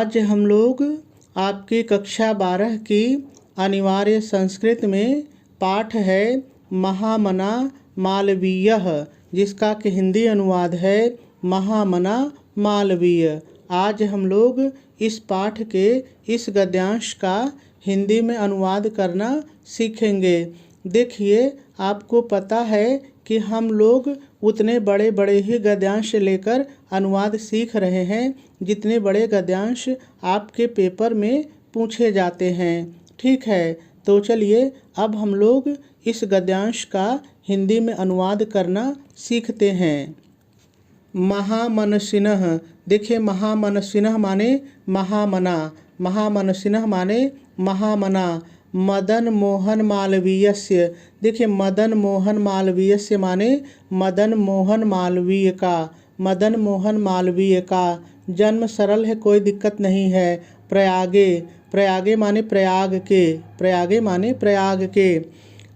आज हम लोग आपकी कक्षा 12 की अनिवार्य संस्कृत में पाठ है महामना मालवीयः, जिसका कि हिंदी अनुवाद है महामना मालवीय। आज हम लोग इस पाठ के इस गद्यांश का हिंदी में अनुवाद करना सीखेंगे। देखिए, आपको पता है कि हम लोग उतने बड़े बड़े ही गद्यांश लेकर अनुवाद सीख रहे हैं जितने बड़े गद्यांश आपके पेपर में पूछे जाते हैं। ठीक है, तो चलिए अब हम लोग इस गद्यांश का हिंदी में अनुवाद करना सीखते हैं। महामनसिनः, देखिए महामनसिनः माने महामना, महामनसिनः माने महामना। मदन मोहन मालवीयस्य, देखिए मदन मोहन मालवीयस्य माने मदन मोहन मालवीय का, मदन मोहन मालवीय का। जन्म सरल है, कोई दिक्कत नहीं है। प्रयागे, प्रयागे माने प्रयाग के, प्रयागे माने प्रयाग के।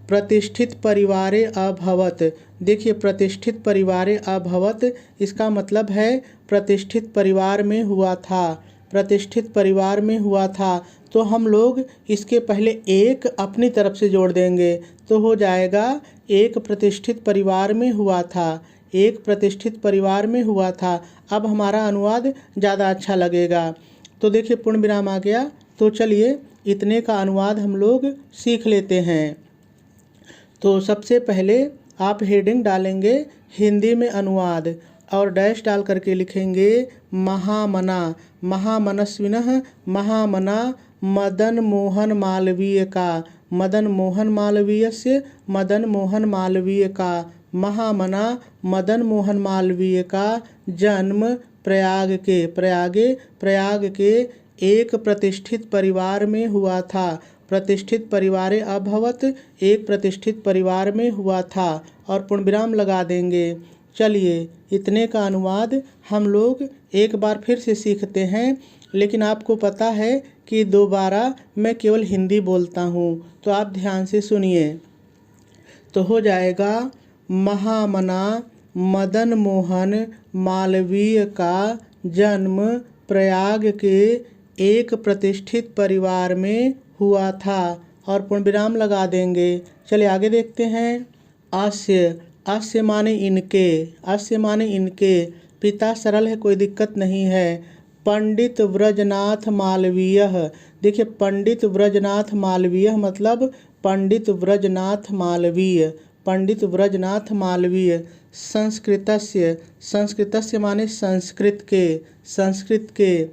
प्रतिष्ठित परिवारे अभवत, देखिए प्रतिष्ठित परिवारे अभवत, इसका मतलब है प्रतिष्ठित परिवार में हुआ था, प्रतिष्ठित परिवार में हुआ था। तो हम लोग इसके पहले एक अपनी तरफ से जोड़ देंगे तो हो जाएगा एक प्रतिष्ठित परिवार में हुआ था, एक प्रतिष्ठित परिवार में हुआ था। अब हमारा अनुवाद ज़्यादा अच्छा लगेगा। तो देखिए पूर्ण विराम आ गया। तो चलिए इतने का अनुवाद हम लोग सीख लेते हैं। तो सबसे पहले आप हेडिंग डालेंगे हिंदी में अनुवाद और डैश डाल करके लिखेंगे महामना, महामनस्विनः महामना मदन मोहन मालवीय का, मदन मोहन मालवीय से मदन मोहन मालवीय का। महामना मदन मोहन मालवीय का जन्म प्रयाग के, प्रयागे प्रयाग के एक प्रतिष्ठित परिवार में हुआ था, प्रतिष्ठित परिवारे अभवत, एक प्रतिष्ठित परिवार में हुआ था और पूर्णविराम लगा देंगे। चलिए इतने का अनुवाद हम लोग एक बार फिर से सीखते हैं, लेकिन आपको पता है कि दोबारा मैं केवल हिंदी बोलता हूँ, तो आप ध्यान से सुनिए। तो हो जाएगा महामना मदन मोहन मालवीय का जन्म प्रयाग के एक प्रतिष्ठित परिवार में हुआ था और पूर्णविराम लगा देंगे। चलिए आगे देखते हैं। आस्य, आस्य माने इनके, आस्य माने इनके। पिता सरल है, कोई दिक्कत नहीं है। पंडित व्रजनाथ मालवीय, देखिए पंडित व्रजनाथ मालवीय मतलब पंडित व्रजनाथ मालवीय, पंडित व्रजनाथ मालवीय। संस्कृतस्य, संस्कृतस्य माने संस्कृत के, संस्कृत के।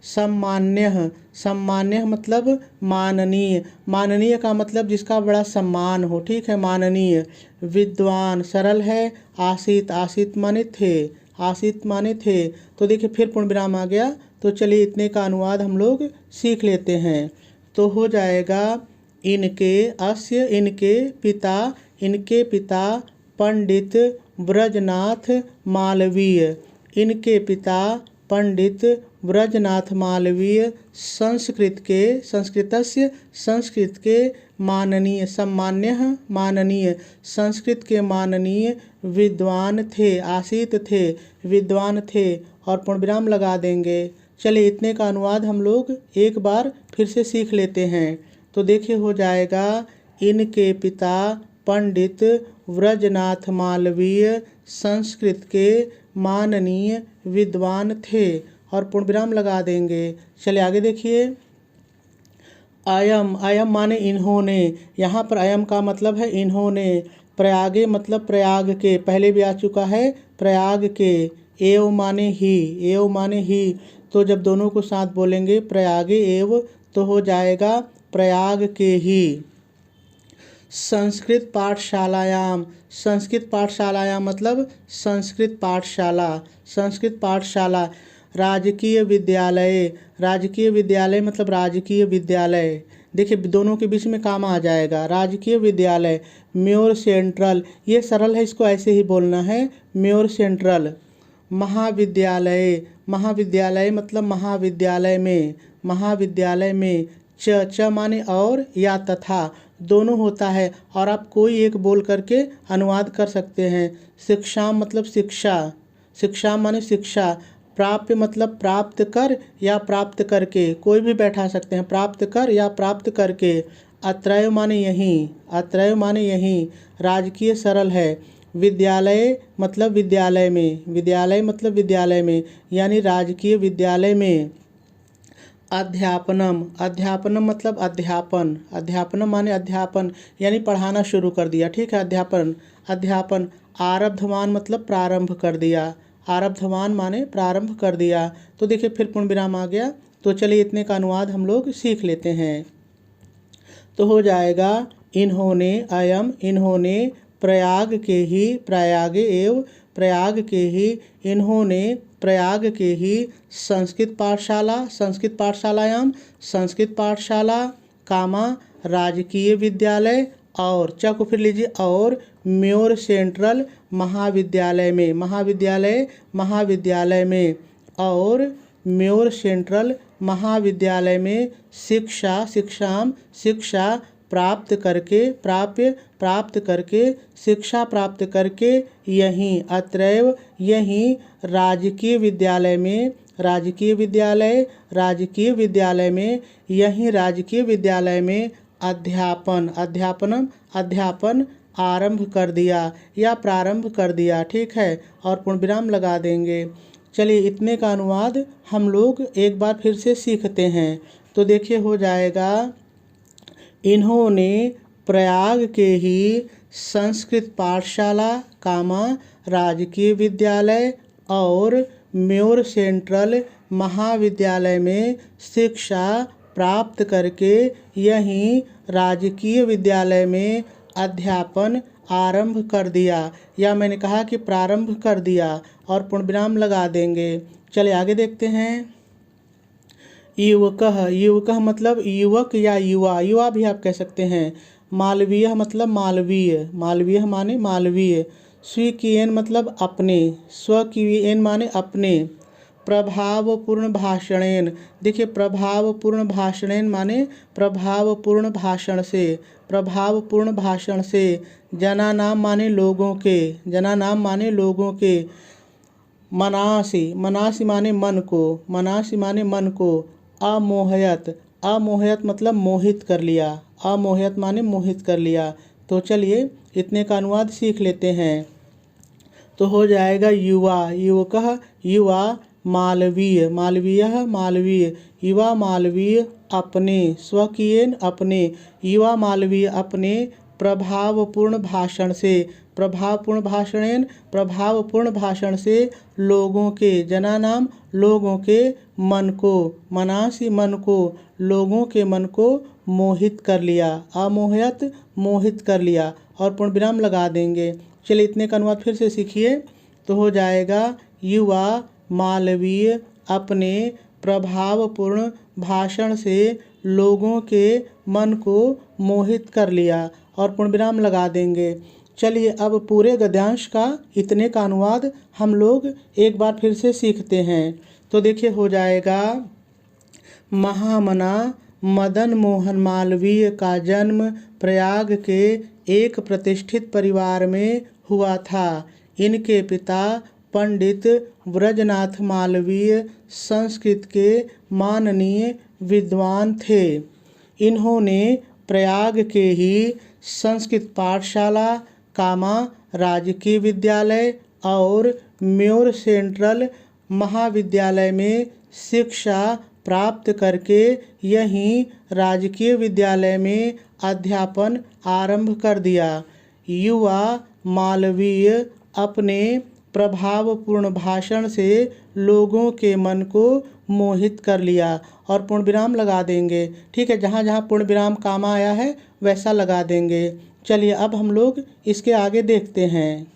सम्मान्य, सम्मान्य मतलब माननीय, माननीय का मतलब जिसका बड़ा सम्मान हो। ठीक है, माननीय। विद्वान सरल है। आसित, आसित माने थे, आसित माने थे। तो देखिए फिर पूर्णविराम आ गया। तो चलिए इतने का अनुवाद हम लोग सीख लेते हैं। तो हो जाएगा इनके, अस्य इनके पिता, इनके पिता पंडित व्रजनाथ मालवीय, इनके पिता पंडित व्रजनाथ मालवीय संस्कृत के, संस्कृतस्य संस्कृत के माननीय, सम्मान्य माननीय, संस्कृत के माननीय विद्वान थे, आसित थे, विद्वान थे और पूर्णविराम लगा देंगे। चलिए इतने का अनुवाद हम लोग एक बार फिर से सीख लेते हैं। तो देखिए हो जाएगा इनके पिता पंडित व्रजनाथ मालवीय संस्कृत के माननीय विद्वान थे और पूर्णविराम लगा देंगे। चलिए आगे देखिए। अयम, अयम माने इन्होंने, यहाँ पर अयम का मतलब है इन्होंने। प्रयागे मतलब प्रयाग के, पहले भी आ चुका है प्रयाग के। एव माने ही, एव माने ही। तो जब दोनों को साथ बोलेंगे प्रयागे एव तो हो जाएगा प्रयाग के ही। संस्कृत पाठशालायाम, संस्कृत पाठशालायाम मतलब संस्कृत पाठशाला, संस्कृत पाठशाला। राजकीय विद्यालय, राजकीय विद्यालय मतलब राजकीय विद्यालय। देखिए दोनों के बीच में काम आ जाएगा, राजकीय विद्यालय। म्योर सेंट्रल, ये सरल है, इसको ऐसे ही बोलना है म्योर सेंट्रल। महाविद्यालय, महाविद्यालय मतलब महाविद्यालय में, महाविद्यालय में। च, च माने और या तथा दोनों होता है और आप कोई एक बोल करके अनुवाद कर सकते हैं। शिक्षा मतलब शिक्षा, शिक्षा माने शिक्षा। प्राप्य मतलब प्राप्त कर या प्राप्त करके, कोई भी बैठा सकते हैं, प्राप्त कर या प्राप्त करके। अत्रैव माने यहीं, अत्रैव माने यहीं। राजकीय सरल है। विद्यालय मतलब विद्यालय में, विद्यालय मतलब विद्यालय में, यानी राजकीय विद्यालय में। अध्यापनम, अध्यापनम मतलब अध्यापन, अध्यापनम माने अध्यापन, यानी पढ़ाना शुरू कर दिया। ठीक है, अध्यापन, अध्यापन। आरब्धवान मतलब प्रारंभ कर दिया, आरब्धवान माने प्रारंभ कर दिया। तो देखिए फिर पूर्ण विराम आ गया। तो चलिए इतने का अनुवाद हम लोग सीख लेते हैं। तो हो जाएगा इन्होंने, अयम इन्होंने, प्रयाग के ही, प्रयागे एव प्रयाग के ही, इन्होंने प्रयाग के ही संस्कृत पाठशाला, संस्कृत पाठशालायाम, संस्कृत पाठशाला, कामा राजकीय विद्यालय, और च को फिर लीजिए, और म्योर सेंट्रल महाविद्यालय में, महाविद्यालय महाविद्यालय में, और म्योर सेंट्रल महाविद्यालय में शिक्षा, शिक्षाम शिक्षा प्राप्त करके, प्राप्त करके, शिक्षा प्राप्त करके, यहीं अत्रैव यहीं राजकीय विद्यालय में, राजकीय विद्यालय, राजकीय विद्यालय में, यहीं राजकीय विद्यालय में अध्यापन, अध्यापनम अध्यापन आरंभ कर दिया या प्रारंभ कर दिया। ठीक है, और पूर्ण विराम लगा देंगे। चलिए इतने का अनुवाद हम लोग एक बार फिर से सीखते हैं। तो देखिए हो जाएगा, इन्होंने प्रयाग के ही संस्कृत पाठशाला, कामा राजकीय विद्यालय, और म्योर सेंट्रल महाविद्यालय में शिक्षा प्राप्त करके, यहीं राजकीय विद्यालय में अध्यापन आरंभ कर दिया, या मैंने कहा कि प्रारंभ कर दिया, और पूर्ण विराम लगा देंगे। चलिए आगे देखते हैं। युवकः, युवकः मतलब युवक या युवा, युवा भी आप कह सकते हैं। मालवीय मतलब मालवीय, मालवीय माने मालवीय। स्वीकीयन मतलब अपने, स्वकीयन माने अपने। प्रभावपूर्ण भाषणेन, देखिए प्रभावपूर्ण भाषणेन माने प्रभावपूर्ण भाषण से, प्रभावपूर्ण भाषण से। जनानाम माने लोगों के, जनानाम माने लोगों के। मनासी, मनासी माने मन को, मनासी माने मन को। अमोहयत, अमोहयत मतलब मोहित कर लिया, अमोहयत माने मोहित कर लिया। तो चलिए इतने का अनुवाद सीख लेते हैं। तो हो जाएगा युवा, युवकः युवा, मालवीय, मालवीय मालवीय, युवा मालवीय अपने, स्वकीयन अपने, युवा मालवीय अपने प्रभावपूर्ण भाषण से, प्रभावपूर्ण भाषणेन प्रभावपूर्ण भाषण से लोगों के, जनानाम लोगों के, मन को, मनासी मन को, लोगों के मन को मोहित कर लिया, अमोहयत मोहित कर लिया, और पूर्ण विराम लगा देंगे। चलिए इतने का अनुवाद फिर से सीखिए। तो हो जाएगा, युवा मालवीय अपने प्रभावपूर्ण भाषण से लोगों के मन को मोहित कर लिया, और पूर्ण विराम लगा देंगे। चलिए अब पूरे गद्यांश का इतने का अनुवाद हम लोग एक बार फिर से सीखते हैं। तो देखिए हो जाएगा, महामना मदन मोहन मालवीय का जन्म प्रयाग के एक प्रतिष्ठित परिवार में हुआ था। इनके पिता पंडित ब्रजनाथ मालवीय संस्कृत के माननीय विद्वान थे। इन्होंने प्रयाग के ही संस्कृत पाठशाला, कामा राजकीय विद्यालय, और म्योर सेंट्रल महाविद्यालय में शिक्षा प्राप्त करके, यहीं राजकीय विद्यालय में अध्यापन आरंभ कर दिया। युवा मालवीय अपने प्रभावपूर्ण भाषण से लोगों के मन को मोहित कर लिया, और पूर्ण विराम लगा देंगे। ठीक है, जहाँ जहाँ पूर्ण विराम कामा आया है वैसा लगा देंगे। चलिए अब हम लोग इसके आगे देखते हैं।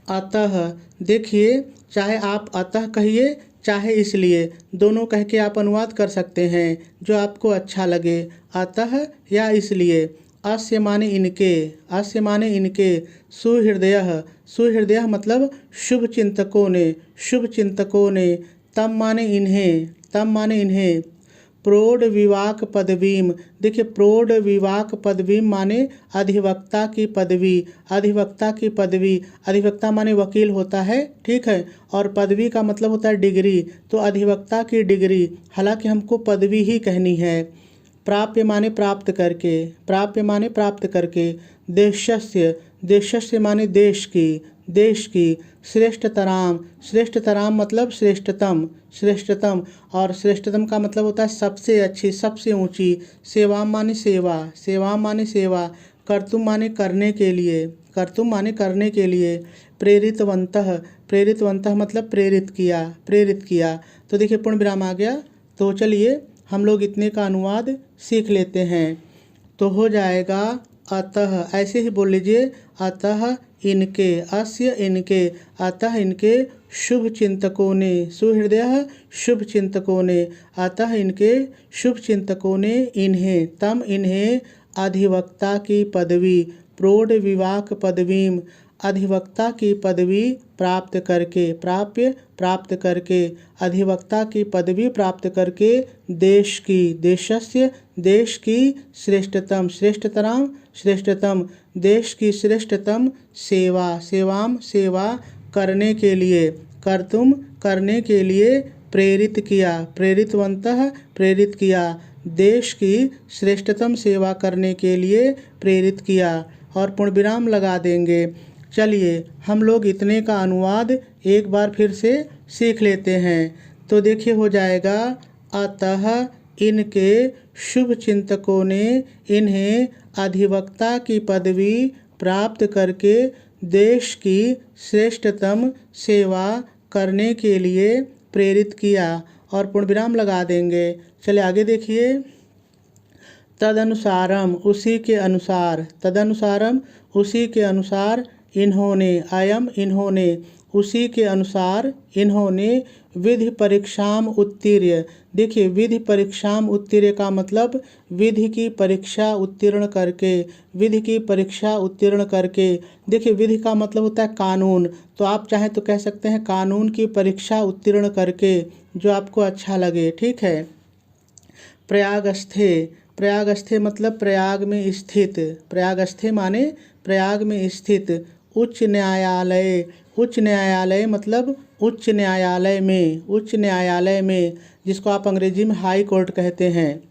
अतः, देखिए चाहे आप अतः कहिए चाहे इसलिए, दोनों कह के आप अनुवाद कर सकते हैं जो आपको अच्छा लगे, अतः या इसलिए। अस्य माने इनके, अस्य माने इनके। सुहृदयः, सुहृदयः मतलब शुभ चिंतकों ने, शुभ चिंतकों ने। तम माने इन्हें, तम माने इन्हें। प्रौढ़ विवाक पदवीम। देखिए प्रौढ़ विवाक पदवीम माने अधिवक्ता की पदवी, अधिवक्ता की पदवी। अधिवक्ता माने वकील होता है, ठीक है, और पदवी का मतलब होता है डिग्री, तो अधिवक्ता की डिग्री, हालांकि हमको पदवी ही कहनी है। प्राप्य माने प्राप्त करके, प्राप्य माने प्राप्त करके। देशस्य, देशस्य माने देश की, देश की। श्रेष्ठतराम, श्रेष्ठतराम मतलब श्रेष्ठतम, श्रेष्ठतम, और श्रेष्ठतम का मतलब होता है सबसे अच्छी, सबसे ऊंची। सेवा माने सेवा, सेवा माने सेवा। कर्तुम माने करने के लिए, कर्तुम माने करने के लिए। प्रेरितवंतः, प्रेरितवंतः मतलब प्रेरित किया, प्रेरित किया। तो देखिए पूर्ण विराम आ गया। तो चलिए हम लोग इतने का अनुवाद सीख लेते हैं। तो हो जाएगा अतः, ऐसे ही बोल लीजिए, अतः इनके, अस्य इनके, अतः इनके शुभ चिंतकों ने, सुहृदय शुभ चिंतकों ने, अतः इनके शुभ चिंतकों ने इन्हें, तम इन्हें अधिवक्ता की पदवी, प्रौढ़ विवाक पदवीम, अधिवक्ता की पदवी प्राप्त करके, प्राप्य प्राप्त करके, अधिवक्ता की पदवी प्राप्त करके देश की, देशस्य देश की श्रेष्ठतम, श्रेष्ठतराम श्रेष्ठतम, देश की श्रेष्ठतम सेवा, सेवाम सेवा करने के लिए, कर्तुम करने के लिए प्रेरित किया, प्रेरितवंतः प्रेरित किया, देश की श्रेष्ठतम सेवा करने के लिए प्रेरित किया। और पूर्ण विराम लगा देंगे। चलिए हम लोग इतने का अनुवाद एक बार फिर से सीख लेते हैं। तो देखिए हो जाएगा, अतः इनके शुभ चिंतकों ने इन्हें अधिवक्ता की पदवी प्राप्त करके देश की श्रेष्ठतम सेवा करने के लिए प्रेरित किया। और पूर्ण विराम लगा देंगे। चलिए आगे देखिए, तदनुसारम उसी के अनुसार, तदनुसारम उसी के अनुसार इन्होंने, अयम इन्होंने, उसी के अनुसार इन्होंने विधि परीक्षाम उत्तीर्य। देखिए विधि परीक्षाम उत्तीर्य का मतलब विधि की परीक्षा उत्तीर्ण करके, विधि की परीक्षा उत्तीर्ण करके। देखिए विधि का मतलब होता है कानून, तो आप चाहें तो कह सकते हैं कानून की परीक्षा उत्तीर्ण करके, जो आपको अच्छा लगे, ठीक है। प्रयागस्थे, प्रयागस्थे मतलब प्रयाग में स्थित, प्रयागस्थे माने प्रयाग में स्थित। उच्च न्यायालय, उच्च न्यायालय मतलब उच्च न्यायालय में, उच्च न्यायालय में, जिसको आप अंग्रेजी में हाई कोर्ट कहते हैं।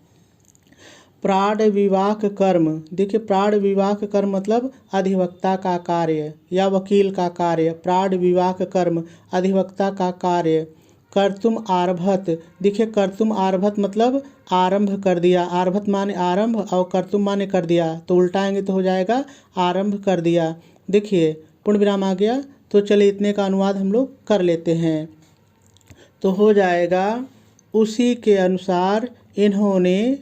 प्राण विवाक कर्म, देखिए प्राण विवाक कर्म मतलब अधिवक्ता का कार्य या वकील का कार्य, प्राण विवाक कर्म अधिवक्ता का कार्य। कर्तुम आरभत, देखिए कर्तुम आरभत मतलब आरंभ कर दिया, आरभत माने आरंभ और कर्तुम माने कर दिया, तो उल्टाएंगे तो हो जाएगा आरंभ कर दिया। देखिए पूर्ण विराम आ गया। तो चलिए इतने का अनुवाद हम लोग कर लेते हैं। तो हो जाएगा, उसी के अनुसार इन्होंने,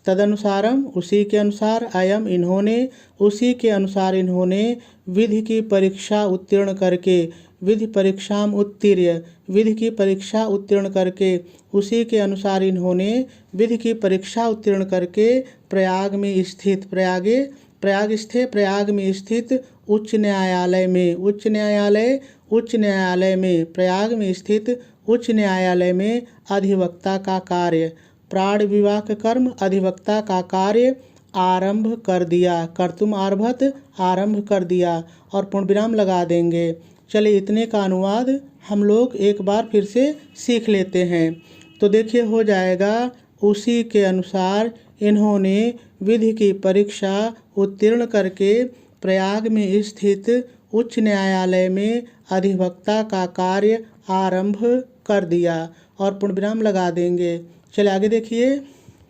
तदनुसारम उसी के अनुसार, अयम इन्होंने, उसी के अनुसार इन्होंने विधि की परीक्षा उत्तीर्ण करके, विधि परीक्षाम उत्तीर्य, विधि की परीक्षा उत्तीर्ण करके, उसी के अनुसार इन्होंने विधि की परीक्षा उत्तीर्ण करके प्रयाग में स्थित, प्रयागे प्रयाग स्थित, प्रयाग में स्थित उच्च न्यायालय में, उच्च न्यायालय, उच्च न्यायालय में, प्रयाग में स्थित उच्च न्यायालय में अधिवक्ता का कार्य, प्राण विवाक कर्म अधिवक्ता का कार्य आरंभ कर दिया, कर्तुम आरभत आरंभ कर दिया। और पूर्ण विराम लगा देंगे। चलिए इतने का अनुवाद हम लोग एक बार फिर से सीख लेते हैं। तो देखिए हो जाएगा, उसी के अनुसार इन्होंने विधि की परीक्षा उत्तीर्ण करके प्रयाग में स्थित उच्च न्यायालय में अधिवक्ता का कार्य आरंभ कर दिया। और पूर्ण विराम लगा देंगे। चलिए आगे देखिए,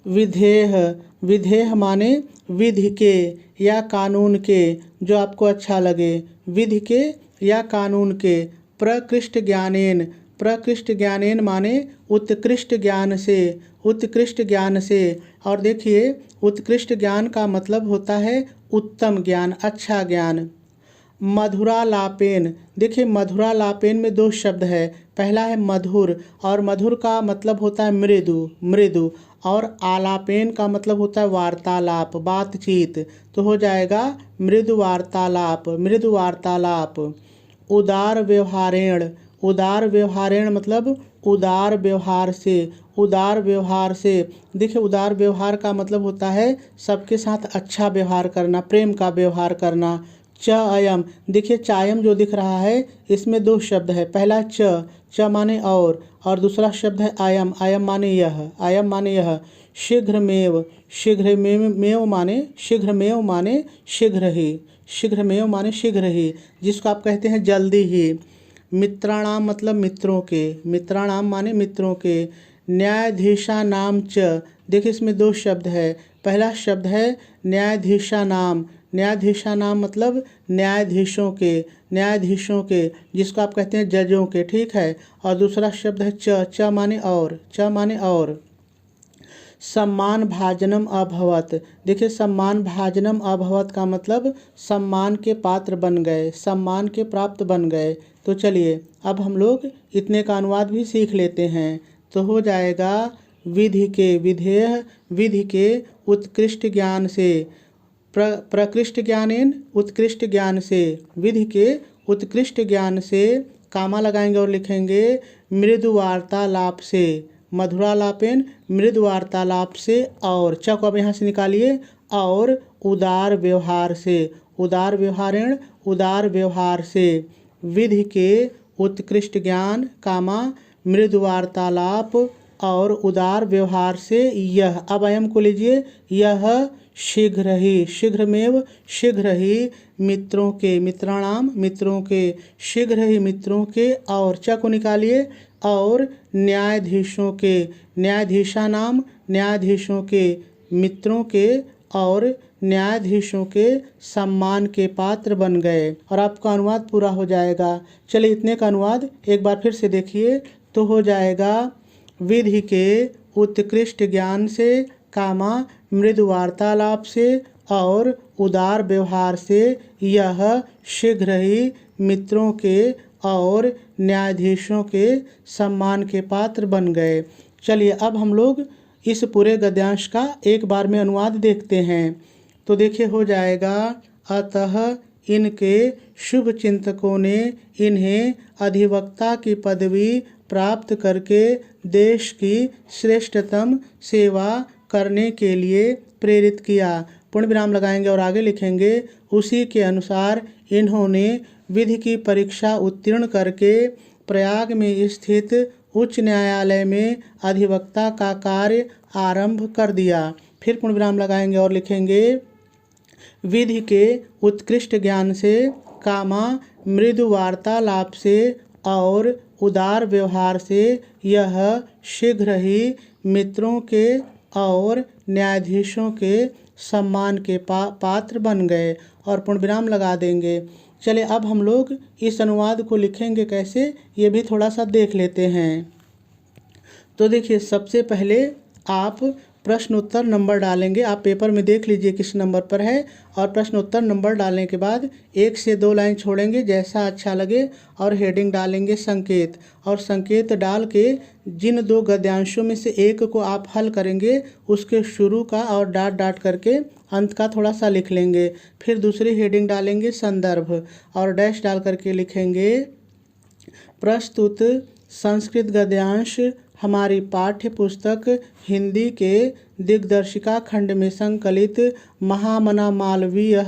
विधेय, विधेय माने विधि के या कानून के, जो आपको अच्छा लगे, विधि के या कानून के। प्रकृष्ट ज्ञानेन, प्रकृष्ट ज्ञानेन माने उत्कृष्ट ज्ञान से, उत्कृष्ट ज्ञान से। और देखिए उत्कृष्ट ज्ञान का मतलब होता है उत्तम ज्ञान, अच्छा ज्ञान। मधुरालापेन, देखिए मधुरालापेन में दो शब्द है, पहला है मधुर, और मधुर का मतलब होता है मृदु, मृदु, और आलापेन का मतलब होता है वार्तालाप, बातचीत, तो हो जाएगा मृदु वार्तालाप, मृदु वार्तालाप। उदार व्यवहारेण, उदार व्यवहारेण मतलब उदार व्यवहार से। उदार व्यवहार से, देखिए उदार व्यवहार का मतलब होता है सबके साथ अच्छा व्यवहार करना, प्रेम का व्यवहार करना। च अयम, देखिए चायम जो दिख रहा है इसमें दो शब्द है। पहला च माने और दूसरा शब्द है आयम। आयम माने यह, आयम माने यह। शीघ्रमेव, शीघ्रमेव माने शीघ्रमेव माने शीघ्र ही, शीघ्रमेव माने शीघ्र ही, जिसको आप कहते हैं जल्दी ही। मित्राणाम मतलब मित्रों के, मित्राणाम माने मित्रों के। न्यायाधीशा नाम च, देखिए इसमें दो शब्द है। पहला शब्द है न्यायाधीशा नाम। न्यायाधीशा नाम मतलब न्यायाधीशों के, न्यायाधीशों के, जिसको आप कहते हैं जजों के, ठीक है। और दूसरा शब्द है च माने और, च माने और। सम्मान भाजनम अभवत, देखिए सम्मान भाजनम अभवत का मतलब सम्मान के पात्र बन गए, सम्मान के प्राप्त बन गए। तो चलिए अब हम लोग इतने का अनुवाद भी सीख लेते हैं। तो हो जाएगा विधि के, विधेय विधि के उत्कृष्ट ज्ञान से, प्रकृष्ट ज्ञानेन उत्कृष्ट ज्ञान से, विधि के उत्कृष्ट ज्ञान से, कामा लगाएंगे और लिखेंगे मृदु वार्तालाप से, मधुरालापेन मृदु वार्तालाप से। और च को अब यहाँ से निकालिए, और उदार व्यवहार से, उदार व्यवहारेण उदार व्यवहार से, विधि के उत्कृष्ट ज्ञान कामा मृदु वार्तालाप और उदार व्यवहार से यह। अब अयम को लीजिए, यह शीघ्र ही, शीघ्रमेव शीघ्र ही मित्रों के, मित्राणाम मित्रों के, शीघ्र ही मित्रों के। और च को निकालिए, और न्यायाधीशों के, न्यायाधीशा नाम न्यायाधीशों के, मित्रों के और न्यायाधीशों के सम्मान के पात्र बन गए। और आपका अनुवाद पूरा हो जाएगा। चलिए इतने का अनुवाद एक बार फिर से देखिए। तो हो जाएगा विधि के उत्कृष्ट ज्ञान से कामा मृदु वार्तालाप से और उदार व्यवहार से यह शीघ्र ही मित्रों के और न्यायाधीशों के सम्मान के पात्र बन गए। चलिए अब हम लोग इस पूरे गद्यांश का एक बार में अनुवाद देखते हैं। तो देखिए हो जाएगा, अतः इनके शुभ चिंतकों ने इन्हें अधिवक्ता की पदवी प्राप्त करके देश की श्रेष्ठतम सेवा करने के लिए प्रेरित किया। पूर्ण विराम लगाएंगे और आगे लिखेंगे, उसी के अनुसार इन्होंने विधि की परीक्षा उत्तीर्ण करके प्रयाग में स्थित उच्च न्यायालय में अधिवक्ता का कार्य आरंभ कर दिया। फिर पूर्ण विराम लगाएंगे और लिखेंगे, विधि के उत्कृष्ट ज्ञान से कामा मृदु वार्तालाप से और उदार व्यवहार से यह शीघ्र ही मित्रों के और न्यायाधीशों के सम्मान के पात्र बन गए। और पूर्ण विराम लगा देंगे। चलिए अब हम लोग इस अनुवाद को लिखेंगे कैसे, ये भी थोड़ा सा देख लेते हैं। तो देखिए सबसे पहले आप प्रश्न उत्तर नंबर डालेंगे। आप पेपर में देख लीजिए किस नंबर पर है, और प्रश्न उत्तर नंबर डालने के बाद 1 से 2 लाइन छोड़ेंगे जैसा अच्छा लगे, और हेडिंग डालेंगे संकेत। और संकेत डाल के जिन 2 गद्यांशों में से एक को आप हल करेंगे उसके शुरू का और डाट डाट करके अंत का थोड़ा सा लिख लेंगे। फिर दूसरी हेडिंग डालेंगे संदर्भ, और डैश डाल करके लिखेंगे, प्रस्तुत संस्कृत गद्यांश हमारी पाठ्य पुस्तक हिंदी के दिग्दर्शिका खंड में संकलित महामना मालवीय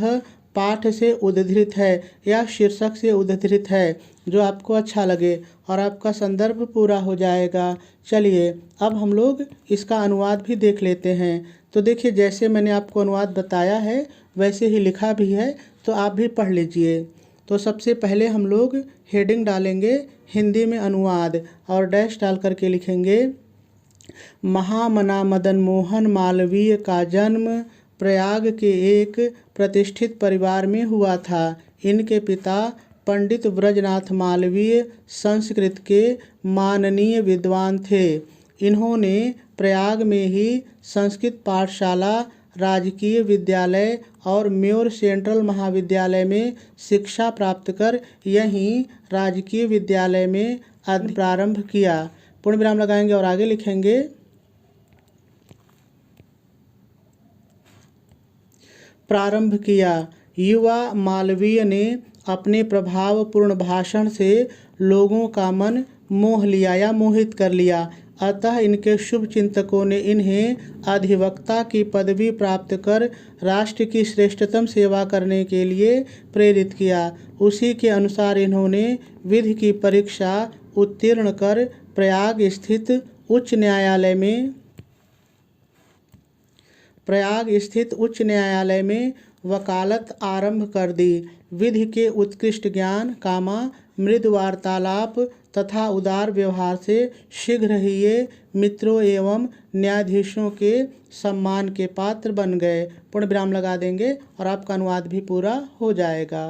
पाठ से उद्धृत है, या शीर्षक से उद्धृत है, जो आपको अच्छा लगे, और आपका संदर्भ पूरा हो जाएगा। चलिए अब हम लोग इसका अनुवाद भी देख लेते हैं। तो देखिए जैसे मैंने आपको अनुवाद बताया है वैसे ही लिखा भी है, तो आप भी पढ़ लीजिए। तो सबसे पहले हम लोग हेडिंग डालेंगे हिंदी में अनुवाद, और डैश डाल करके लिखेंगे, महामना मदन मोहन मालवीय का जन्म प्रयाग के एक प्रतिष्ठित परिवार में हुआ था। इनके पिता पंडित ब्रजनाथ मालवीय संस्कृत के माननीय विद्वान थे। इन्होंने प्रयाग में ही संस्कृत पाठशाला, राजकीय विद्यालय और म्योर सेंट्रल महाविद्यालय में शिक्षा प्राप्त कर यहीं राजकीय विद्यालय में प्रारंभ किया। पूर्ण विराम लगाएंगे और आगे लिखेंगे, प्रारंभ किया। युवा मालवीय ने अपने प्रभावपूर्ण भाषण से लोगों का मन मोह लिया या मोहित कर लिया। अतः इनके शुभ चिंतकों ने इन्हें अधिवक्ता की पदवी प्राप्त कर राष्ट्र की श्रेष्ठतम सेवा करने के लिए प्रेरित किया। उसी के अनुसार इन्होंने विधि की परीक्षा उत्तीर्ण कर प्रयाग स्थित उच्च न्यायालय में वकालत आरंभ कर दी। विधि के उत्कृष्ट ज्ञान, मृदु वार्तालाप तथा उदार व्यवहार से शीघ्र ही ये मित्रों एवं न्यायाधीशों के सम्मान के पात्र बन गए। पूर्ण विराम लगा देंगे और आपका अनुवाद भी पूरा हो जाएगा।